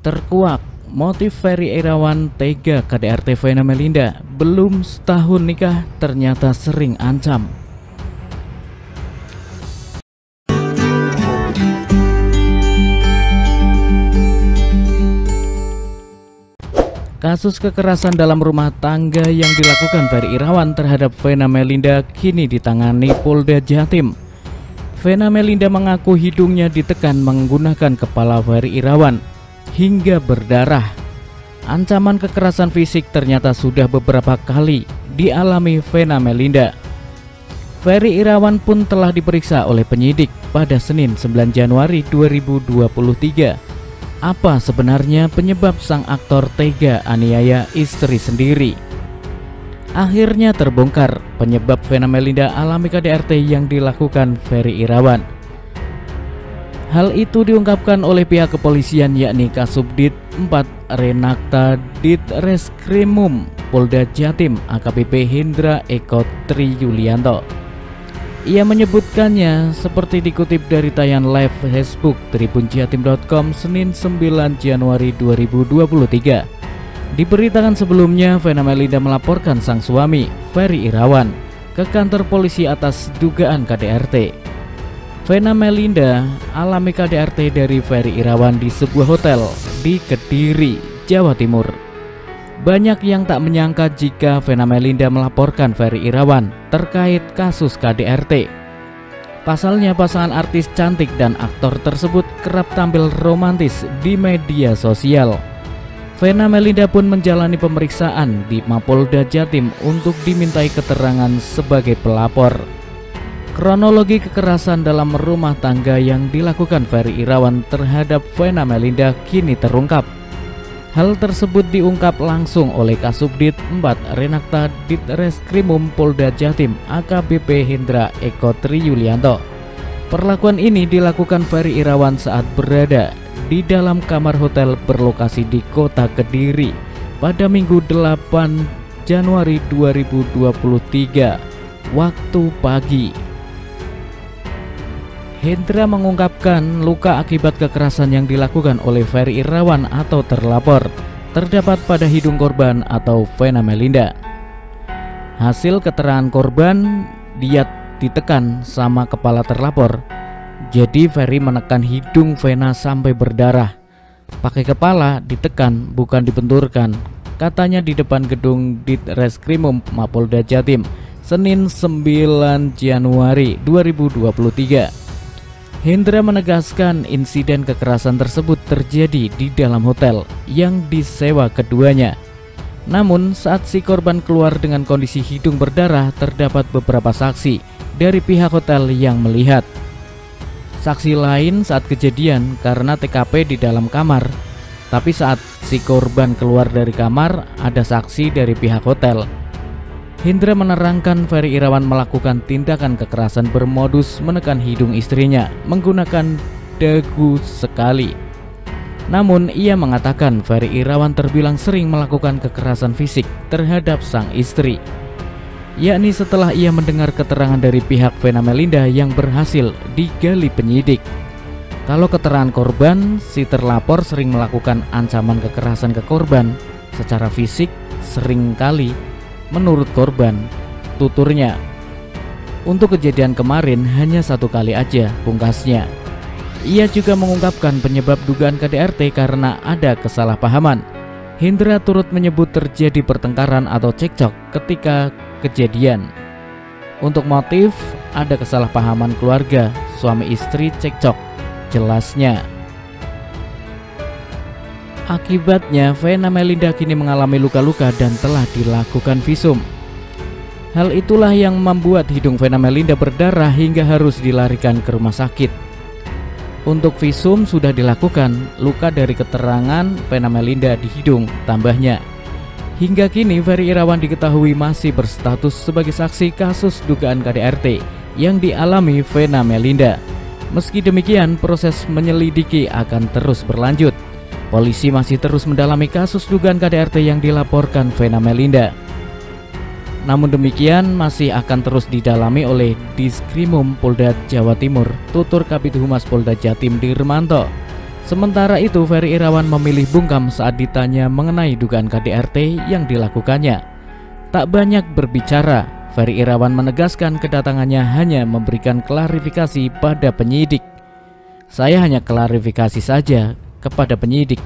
Terkuak, motif Ferry Irawan tega KDRT Vena Melinda, belum setahun nikah ternyata sering ancam. Kasus kekerasan dalam rumah tangga yang dilakukan Ferry Irawan terhadap Vena Melinda kini ditangani Polda Jatim. Vena Melinda mengaku hidungnya ditekan menggunakan kepala Ferry Irawan hingga berdarah. Ancaman kekerasan fisik ternyata sudah beberapa kali dialami Vena Melinda. Ferry Irawan pun telah diperiksa oleh penyidik pada Senin 9 Januari 2023. Apa sebenarnya penyebab sang aktor tega aniaya istri sendiri? Akhirnya terbongkar penyebab Vena Melinda alami KDRT yang dilakukan Ferry Irawan. Hal itu diungkapkan oleh pihak kepolisian yakni Kasubdit 4 Renakta Ditreskrimum Polda Jatim AKBP Hendra Eko Tri Yulianto. Ia menyebutkannya seperti dikutip dari tayangan live Facebook tribunjatim.com Senin 9 Januari 2023. Diberitakan sebelumnya Vena Melinda melaporkan sang suami Ferry Irawan ke kantor polisi atas dugaan KDRT. Vena Melinda alami KDRT dari Ferry Irawan di sebuah hotel di Kediri, Jawa Timur. Banyak yang tak menyangka jika Vena Melinda melaporkan Ferry Irawan terkait kasus KDRT. Pasalnya pasangan artis cantik dan aktor tersebut kerap tampil romantis di media sosial. Vena Melinda pun menjalani pemeriksaan di Mapolda Jatim untuk dimintai keterangan sebagai pelapor. Kronologi kekerasan dalam rumah tangga yang dilakukan Ferry Irawan terhadap Vena Melinda kini terungkap. Hal tersebut diungkap langsung oleh Kasubdit 4 Renakta Ditreskrimum Polda Jatim AKBP Hendra Eko Tri Yulianto. Perlakuan ini dilakukan Ferry Irawan saat berada di dalam kamar hotel berlokasi di kota Kediri pada Minggu 8 Januari 2023 waktu pagi. Hendra mengungkapkan luka akibat kekerasan yang dilakukan oleh Ferry Irawan atau terlapor terdapat pada hidung korban atau Vena Melinda. Hasil keterangan korban, dia ditekan sama kepala terlapor. Jadi Ferry menekan hidung Vena sampai berdarah. Pakai kepala ditekan bukan dibenturkan, katanya di depan gedung Ditreskrimum Mapolda Jatim Senin 9 Januari 2023. Hendra menegaskan insiden kekerasan tersebut terjadi di dalam hotel yang disewa keduanya. Namun saat si korban keluar dengan kondisi hidung berdarah, terdapat beberapa saksi dari pihak hotel yang melihat. Saksi lain saat kejadian karena TKP di dalam kamar, tapi saat si korban keluar dari kamar ada saksi dari pihak hotel. Hendra menerangkan Ferry Irawan melakukan tindakan kekerasan bermodus menekan hidung istrinya menggunakan dagu sekali. Namun ia mengatakan Ferry Irawan terbilang sering melakukan kekerasan fisik terhadap sang istri, yakni setelah ia mendengar keterangan dari pihak Vena Melinda yang berhasil digali penyidik. Kalau keterangan korban, si terlapor sering melakukan ancaman kekerasan ke korban secara fisik sering kali. Menurut korban, tuturnya, untuk kejadian kemarin hanya satu kali aja, pungkasnya. Ia juga mengungkapkan penyebab dugaan KDRT karena ada kesalahpahaman. Hendra turut menyebut terjadi pertengkaran atau cekcok ketika kejadian. Untuk motif, ada kesalahpahaman keluarga, suami istri cekcok, jelasnya. Akibatnya Vena Melinda kini mengalami luka-luka dan telah dilakukan visum. Hal itulah yang membuat hidung Vena Melinda berdarah hingga harus dilarikan ke rumah sakit. Untuk visum sudah dilakukan, luka dari keterangan Vena Melinda di hidung, tambahnya. Hingga kini Ferry Irawan diketahui masih berstatus sebagai saksi kasus dugaan KDRT yang dialami Vena Melinda. Meski demikian, proses menyelidiki akan terus berlanjut. Polisi masih terus mendalami kasus dugaan KDRT yang dilaporkan Vena Melinda. Namun demikian masih akan terus didalami oleh Diskrimum Polda Jawa Timur, tutur Kabid Humas Polda Jatim Dirmanto. Sementara itu, Ferry Irawan memilih bungkam saat ditanya mengenai dugaan KDRT yang dilakukannya. Tak banyak berbicara, Ferry Irawan menegaskan kedatangannya hanya memberikan klarifikasi pada penyidik. "Saya hanya klarifikasi saja kepada penyidik,"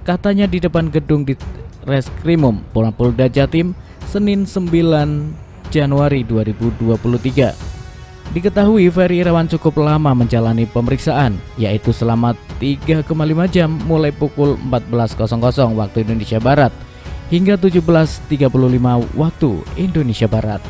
katanya di depan gedung di Reskrimum Polda Jatim Senin 9 Januari 2023. Diketahui Ferry Irawan cukup lama menjalani pemeriksaan, yaitu selama 3,5 jam mulai pukul 14.00 waktu Indonesia Barat hingga 17.35 waktu Indonesia Barat.